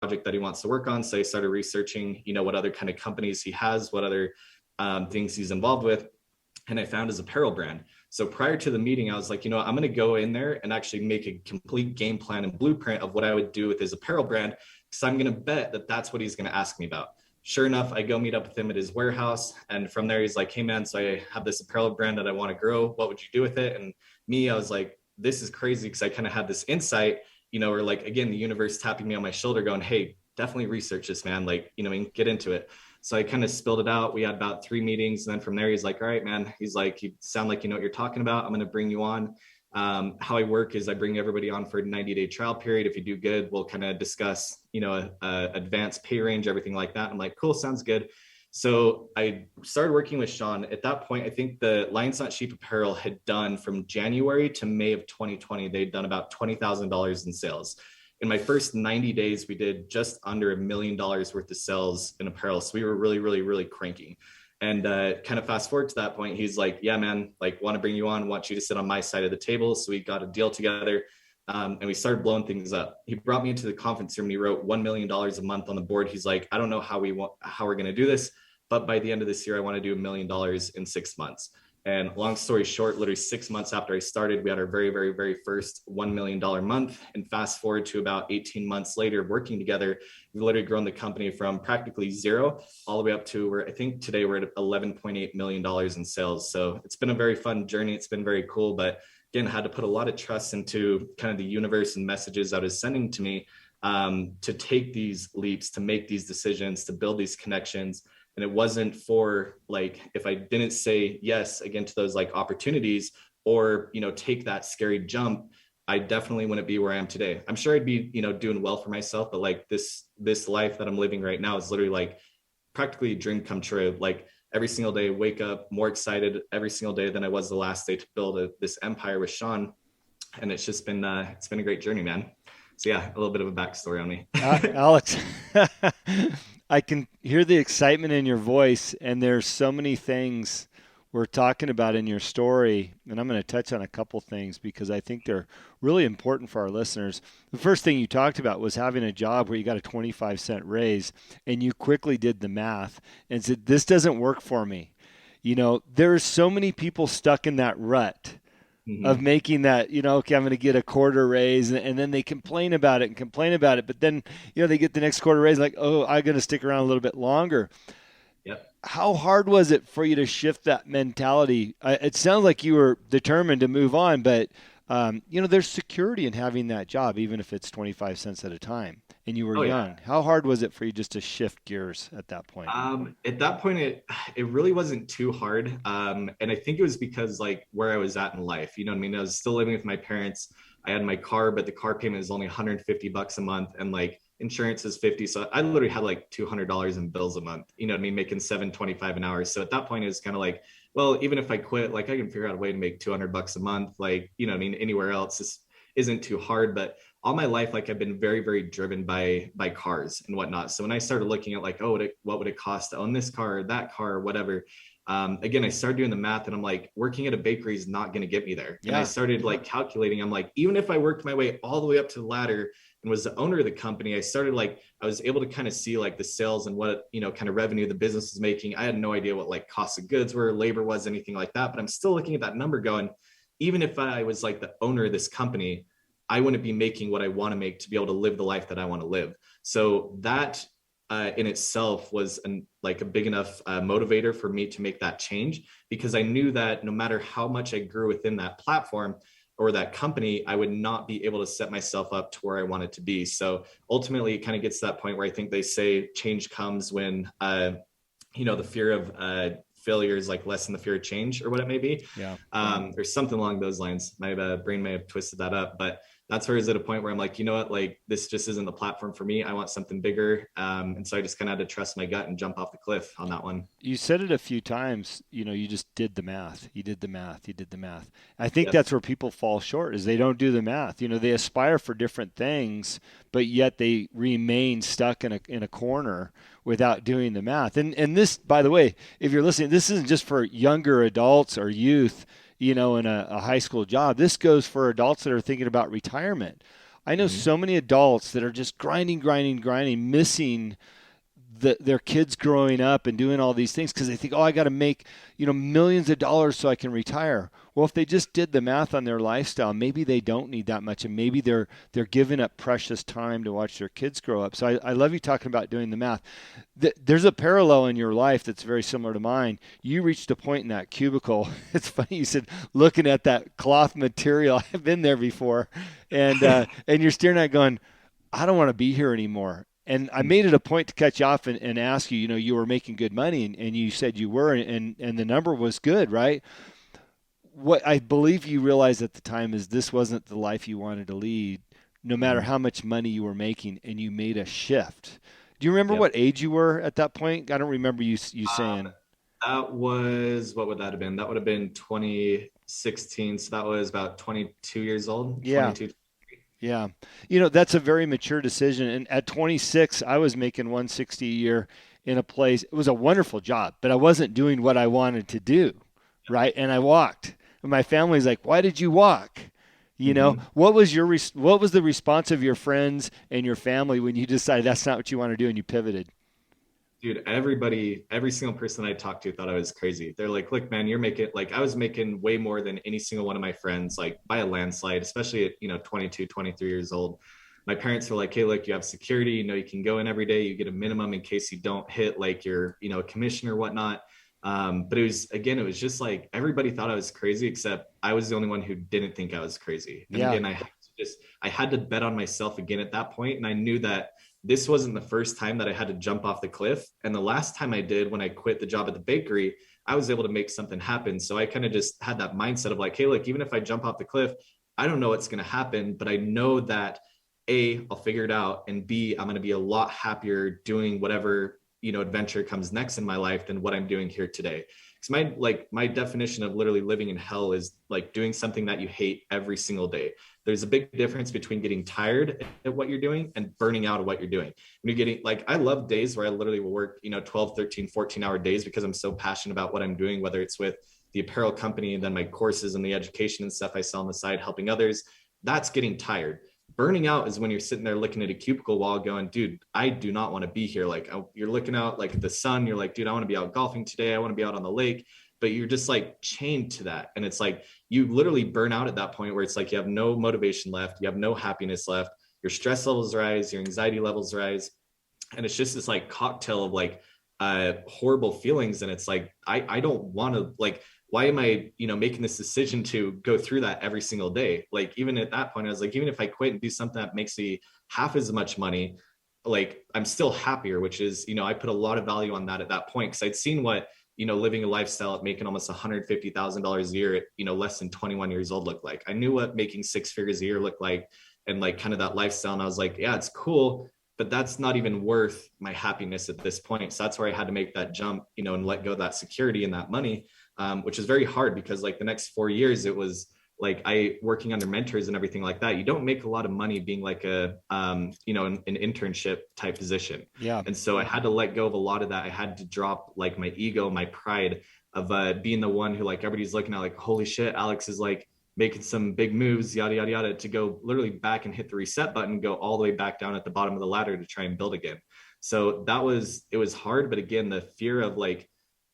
project that he wants to work on. So I started researching, what other kind of companies he has, what other things he's involved with. And I found his apparel brand. So prior to the meeting, I was like, I'm going to go in there and actually make a complete game plan and blueprint of what I would do with his apparel brand, because I'm going to bet that that's what he's going to ask me about. Sure enough, I go meet up with him at his warehouse. And from there, he's like, hey, man, so I have this apparel brand that I want to grow. What would you do with it? And me, I was like, this is crazy, because I kind of had this insight, or like, again, the universe tapping me on my shoulder going, hey, definitely research this, man. Like, get into it. So I kind of spilled it out. We had about 3 meetings. And then from there, he's like, all right, man. He's like, you sound like you know what you're talking about. I'm going to bring you on. How I work is I bring everybody on for a 90-day trial period. If you do good, we'll kind of discuss, advanced pay range, everything like that. I'm like, cool, sounds good. So I started working with Sean. At that point, I think the Lions Not Sheep Apparel had done from January to May of 2020, they'd done about $20,000 in sales. In my first 90 days, we did just under $1 million worth of sales in apparel. So we were really, really, really cranking. And kind of fast forward to that point, he's like, yeah, man, like, want to bring you on, want you to sit on my side of the table. So we got a deal together, and we started blowing things up. He brought me into the conference room and he wrote $1 million a month on the board. He's like, I don't know how we're going to do this, but by the end of this year, I want to do $1 million in 6 months. And long story short, literally 6 months after I started, we had our very, very, very first $1 million month. And fast forward to about 18 months later, working together, we've literally grown the company from practically zero all the way up to where I think today we're at $11.8 million in sales. So it's been a very fun journey. It's been very cool. But again, I had to put a lot of trust into kind of the universe and messages that is sending to me, to take these leaps, to make these decisions, to build these connections. And it wasn't for like, if I didn't say yes again to those like opportunities, or, take that scary jump, I definitely wouldn't be where I am today. I'm sure I'd be, doing well for myself, but like this life that I'm living right now is literally like practically a dream come true. Like every single day, wake up more excited every single day than I was the last day to build this empire with Sean. And it's just been, it's been a great journey, man. So yeah, a little bit of a backstory on me. Alex, I can hear the excitement in your voice, and there's so many things we're talking about in your story, and I'm going to touch on a couple things because I think they're really important for our listeners. The first thing you talked about was having a job where you got a 25-cent raise, and you quickly did the math and said, this doesn't work for me. There's so many people stuck in that rut of making that, okay, I'm going to get a quarter raise, and then they complain about it, but then, they get the next quarter raise, like, oh, I'm going to stick around a little bit longer. Yep. How hard was it for you to shift that mentality? It sounds like you were determined to move on, but, there's security in having that job, even if it's 25 cents at a time, and you were young. Yeah. How hard was it for you just to shift gears at that point? At that point, it really wasn't too hard. And I think it was because like where I was at in life, you know what I mean? I was still living with my parents. I had my car, but the car payment is only $150 a month. And like insurance is 50. So I literally had like $200 in bills a month, you know what I mean? Making $7.25 an hour. So at that point, it was kind of like, well, even if I quit, like I can figure out a way to make $200 a month. Like, you know what I mean? Anywhere else, this isn't too hard, but all my life, like I've been very, very driven by cars and whatnot. So when I started looking at like, oh, what would it cost to own this car or that car or whatever? Again, I started doing the math and I'm like, working at a bakery is not going to get me there. Yeah. And I started like calculating, I'm like, even if I worked my way all the way up to the ladder and was the owner of the company, I started like, I was able to kind of see like the sales and what, kind of revenue the business is making. I had no idea what like cost of goods were, labor was, anything like that. But I'm still looking at that number going, even if I was like the owner of this company, I wouldn't be making what I want to make to be able to live the life that I want to live. So that in itself was like a big enough motivator for me to make that change, because I knew that no matter how much I grew within that platform or that company, I would not be able to set myself up to where I wanted to be. So ultimately, it kind of gets to that point where I think they say change comes when, the fear of failure is like less than the fear of change, or what it may be. Yeah. Or something along those lines. My brain may have twisted that up, but that's where it's at a point where I'm like, you know what, like this just isn't the platform for me. I want something bigger. And so I just kind of had to trust my gut and jump off the cliff on that one. You said it a few times, you just did the math. You did the math. I think that's where people fall short, is they don't do the math. They aspire for different things, but yet they remain stuck in a corner without doing the math. And this, by the way, if you're listening, this isn't just for younger adults or youth, in a high school job. This goes for adults that are thinking about retirement. I know Hmm. so many adults that are just grinding, missing their kids growing up and doing all these things because they think, oh, I got to make millions of dollars so I can retire. Well, if they just did the math on their lifestyle, maybe they don't need that much, and maybe they're giving up precious time to watch their kids grow up. So I love you talking about doing the math. There's a parallel in your life that's very similar to mine. You reached a point in that cubicle. It's funny you said looking at that cloth material. I've been there before, and you're staring at it going, I don't want to be here anymore. And I made it a point to cut you off and ask you, you were making good money, and you said you were, and the number was good, right? What I believe you realized at the time is this wasn't the life you wanted to lead, no matter Hmm. how much money you were making, and you made a shift. Do you remember Yep. what age you were at that point? I don't remember you saying. That was, what would that have been? That would have been 2016. So that was about 22 years old, Yeah, 22. yeah. That's a very mature decision. And at 26, I was making 160 a year in a place. It was a wonderful job, but I wasn't doing what I wanted to do, right? And I walked. And my family's like, "Why did you walk?" Hmm. What was the response of your friends and your family when you decided that's not what you want to do and you pivoted? Dude, every single person I talked to thought I was crazy. They're like, look, man, you're making, like, I was making way more than any single one of my friends, like by a landslide, especially at, 22, 23 years old. My parents were like, hey, look, you have security, you can go in every day, you get a minimum in case you don't hit like your, commission or whatnot. But it was just like everybody thought I was crazy, except I was the only one who didn't think I was crazy. And Yeah, again, I had to bet on myself again at that point, and I knew that this wasn't the first time that I had to jump off the cliff. And the last time I did, when I quit the job at the bakery, I was able to make something happen. So I kind of just had that mindset of like, hey, look, even if I jump off the cliff, I don't know what's going to happen, but I know that A, I'll figure it out. And B, I'm going to be a lot happier doing whatever, adventure comes next in my life than what I'm doing here today. Because my definition of literally living in hell is like doing something that you hate every single day. There's a big difference between getting tired at what you're doing and burning out at what you're doing. When you're getting, like, I love days where I literally will work 12, 13, 14-hour days because I'm so passionate about what I'm doing, whether it's with the apparel company and then my courses and the education and stuff I sell on the side helping others. That's getting tired. Burning out is when you're sitting there looking at a cubicle wall going, dude, I do not want to be here. Like, you're looking out like at the sun, you're like, dude, I want to be out golfing today, I want to be out on the lake, but you're just like chained to that. And it's like you literally burn out at that point where it's like you have no motivation left, you have no happiness left, your stress levels rise, your anxiety levels rise, and it's just this like cocktail of like horrible feelings. And it's like I don't want to, like, why am I making this decision to go through that every single day? Like, even at that point I was like, even if I quit and do something that makes me half as much money, like, I'm still happier, which is, I put a lot of value on that at that point, because I'd seen what living a lifestyle at making almost $150,000 a year at less than 21 years old looked like. I knew what making six figures a year looked like, and like kind of that lifestyle, and I was like, yeah, it's cool, but that's not even worth my happiness at this point. So that's where I had to make that jump, and let go of that security and that money, which is very hard because like the next 4 years, it was like I working under mentors and everything like that. You don't make a lot of money being like an internship type position. yeah. And so I had to let go of a lot of that. I had to drop like my ego, my pride of being the one who, like, everybody's looking at like, holy shit, Alex is like making some big moves, yada, yada, yada, to go literally back and hit the reset button and go all the way back down at the bottom of the ladder to try and build again. So it was hard. But again, the fear of like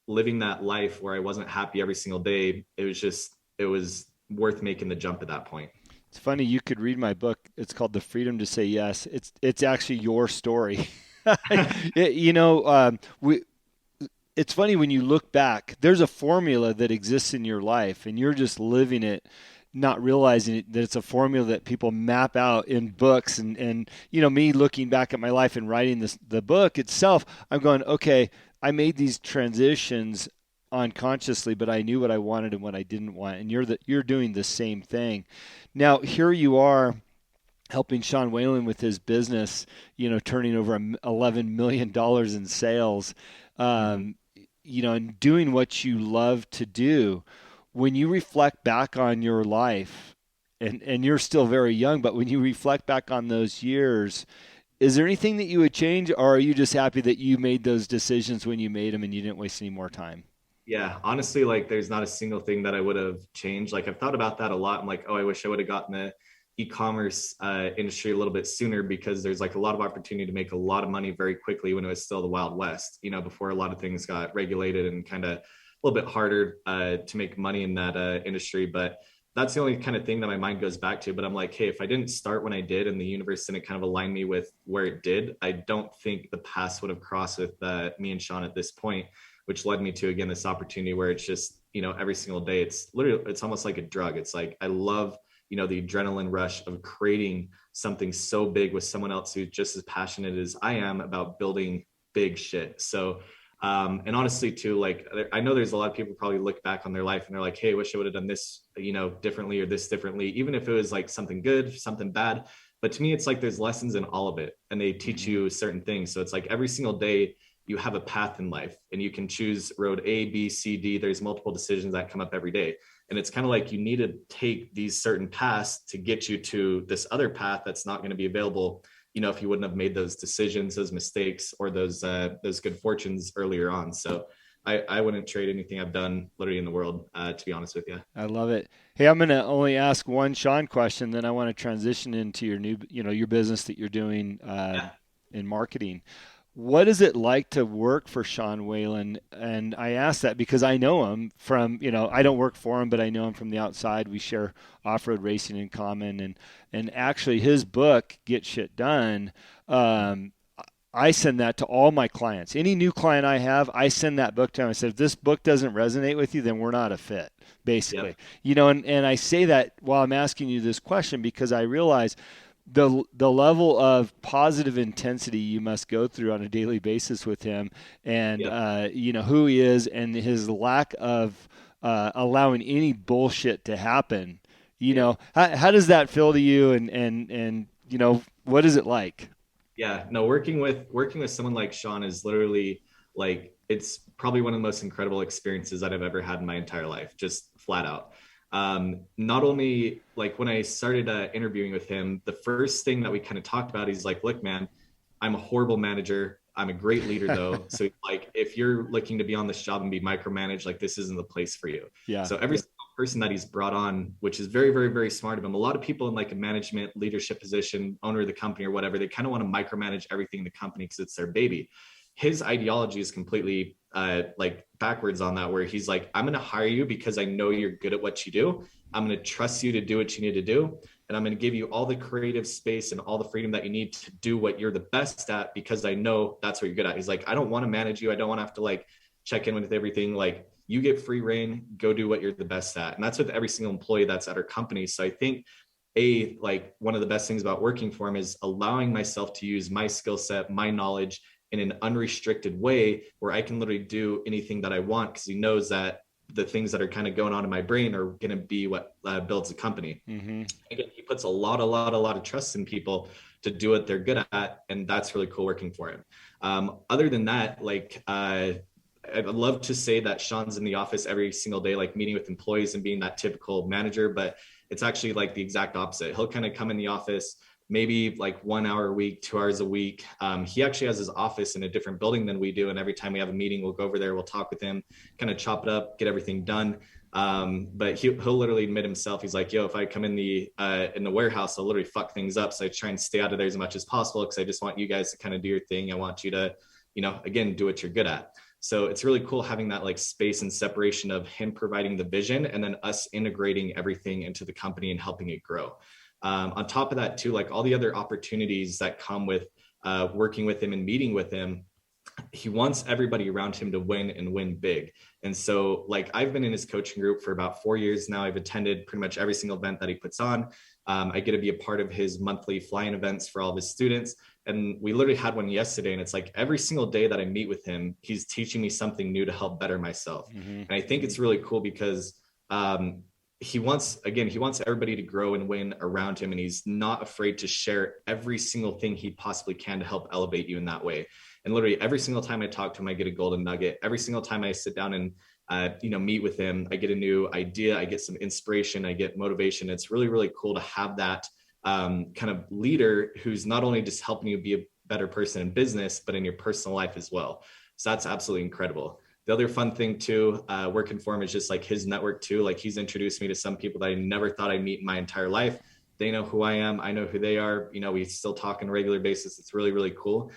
living that life where I wasn't happy every single day, it was worth making the jump at that point. It's funny. You could read my book. It's called The Freedom to Say Yes. It's actually your story. We it's funny when you look back, there's a formula that exists in your life and you're just living it, not realizing that it's a formula that people map out in books. And me looking back at my life and writing the book itself, I'm going, okay, I made these transitions unconsciously, but I knew what I wanted and what I didn't want. And you're doing the same thing. Now, here you are helping Sean Whalen with his business, turning over $11 million in sales, Mhm. um, and doing what you love to do. When you reflect back on your life, and you're still very young, but when you reflect back on those years, is there anything that you would change, or are you just happy that you made those decisions when you made them and you didn't waste any more time? Yeah, honestly, like there's not a single thing that I would have changed. Like, I've thought about that a lot. I'm like, oh, I wish I would have gotten e-commerce industry a little bit sooner, because there's like a lot of opportunity to make a lot of money very quickly when it was still the Wild West, before a lot of things got regulated and kind of a little bit harder to make money in that industry. But that's the only kind of thing that my mind goes back to. But I'm like, hey, if I didn't start when I did and the universe didn't kind of align me with where it did, I don't think the paths would have crossed with me and Sean at this point, which led me to, again, this opportunity where it's just, every single day, it's almost like a drug. It's like, I love, the adrenaline rush of creating something so big with someone else who's just as passionate as I am about building big shit. So, and honestly too, like, I know there's a lot of people probably look back on their life and they're like, hey, I wish I would have done this, differently, or this differently, even if it was like something good, something bad. But to me, it's like there's lessons in all of it, and they teach you certain things. So it's like every single day you have a path in life, and you can choose road A, B, C, D. There's multiple decisions that come up every day. And it's kind of like you need to take these certain paths to get you to this other path that's not going to be available, if you wouldn't have made those decisions, those mistakes, or those good fortunes earlier on. So I wouldn't trade anything I've done literally in the world, to be honest with you. I love it. Hey, I'm going to only ask one Sean question, then I want to transition into your new, your business that you're doing Yeah. in marketing. What is it like to work for Sean Whalen? And I ask that because I know him from, I don't work for him, but I know him from the outside. We share off-road racing in common, and actually his book, Get Shit Done, I send that to all my clients. Any new client I have, I send that book to them. I said, if this book doesn't resonate with you, then we're not a fit, basically. Yep. And I say that while I'm asking you this question because I realize the level of positive intensity you must go through on a daily basis with him, and Yep. who he is, and his lack of allowing any bullshit to happen. Yep. How does that feel to you, and what is it like? Yeah, no, working with someone like Sean is literally like, it's probably one of the most incredible experiences that I've ever had in my entire life, just flat out. Not only like when I started interviewing with him, the first thing that we kind of talked about, he's like, look, man, I'm a horrible manager. I'm a great leader though. So like, if you're looking to be on this job and be micromanaged, like this isn't the place for you. Yeah. So every single person that he's brought on, which is very, very, very smart of him. A lot of people in like a management leadership position, owner of the company or whatever, they kind of want to micromanage everything in the company because it's their baby. His ideology is completely like backwards on that, where he's like, I'm going to hire you because I know you're good at what you do. I'm going to trust you to do what you need to do. And I'm going to give you all the creative space and all the freedom that you need to do what you're the best at, because I know that's what you're good at. He's like, I don't want to manage you. I don't want to have to like check in with everything. Like, you get free reign, go do what you're the best at. And that's with every single employee that's at our company. So I think like one of the best things about working for him is allowing myself to use my skill set, my knowledge in an unrestricted way where I can literally do anything that I want, because he knows that the things that are kind of going on in my brain are going to be what builds a company. Mm-hmm. Again, he puts a lot of trust in people to do what they're good at. And that's really cool working for him. Other than that, like, I'd love to say that Sean's in the office every single day, like meeting with employees and being that typical manager, but it's actually like the exact opposite. He'll kind of come in the office, maybe like 1 hour a week, 2 hours a week. He actually has his office in a different building than we do. And every time we have a meeting, we'll go over there, we'll talk with him, kind of chop it up, get everything done. But he'll literally admit himself. He's like, yo, if I come in the warehouse, I'll literally fuck things up. So I try and stay out of there as much as possible, because I just want you guys to kind of do your thing. I want you to, again, do what you're good at. So it's really cool having that like space and separation of him providing the vision and then us integrating everything into the company and helping it grow. On top of that too, like all the other opportunities that come with working with him and meeting with him, he wants everybody around him to win and win big. And so like I've been in his coaching group for about 4 years now. I've attended pretty much every single event that he puts on. I get to be a part of his monthly flying events for all of his students. And we literally had one yesterday, and it's like every single day that I meet with him, he's teaching me something new to help better myself. Mm-hmm. And I think it's really cool because he wants everybody to grow and win around him. And he's not afraid to share every single thing he possibly can to help elevate you in that way. And literally every single time I talk to him, I get a golden nugget. Every single time I sit down and meet with him, I get a new idea. I get some inspiration. I get motivation. It's really, really cool to have that kind of leader who's not only just helping you be a better person in business, but in your personal life as well. So that's absolutely incredible. The other fun thing too, working for him is just like his network too. Like he's introduced me to some people that I never thought I'd meet in my entire life. They know who I am. I know who they are. You know, we still talk on a regular basis. It's really, really cool.